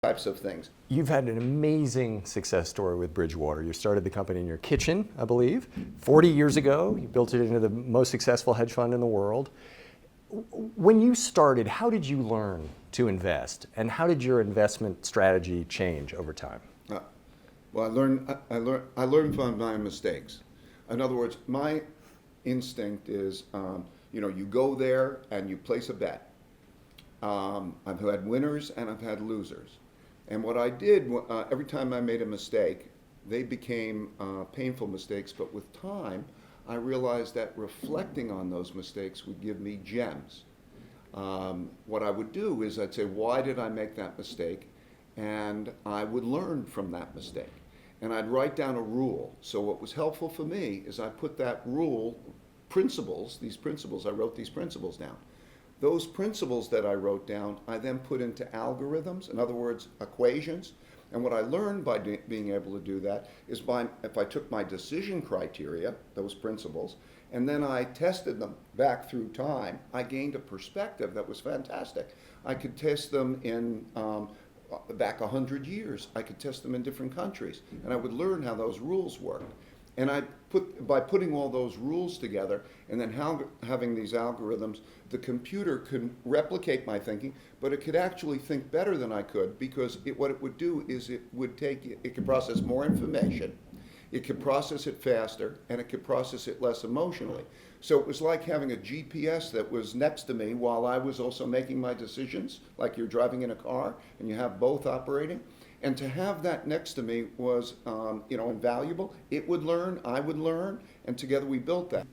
Types of things. You've had an amazing success story with Bridgewater. You started the company in your kitchen, I believe. 40 years ago, you built it into the most successful hedge fund in the world. When you started, how did you learn to invest? And how did your investment strategy change over time? Well, I learned from my mistakes. In other words, my instinct is, you go there and you place a bet. I've had winners and I've had losers. And what I did, every time I made a mistake, they became painful mistakes, but with time, I realized that reflecting on those mistakes would give me gems. What I would do is I'd say, why did I make that mistake? And I would learn from that mistake. And I'd write down a rule. So what was helpful for me is I put that rule, I wrote these principles down. Those principles that I wrote down, I then put into algorithms, in other words, equations. And what I learned by being able to do that is if I took my decision criteria, those principles, and then I tested them back through time, I gained a perspective that was fantastic. I could test them in back 100 years. I could test them in different countries, and I would learn how those rules worked. And by putting all those rules together and then having these algorithms, the computer could replicate my thinking, but it could actually think better than I could, because what it would do is it could process more information, it could process it faster, and it could process it less emotionally. So it was like having a GPS that was next to me while I was also making my decisions, like you're driving in a car and you have both operating. And to have that next to me was, invaluable. It would learn, I would learn, and together we built that.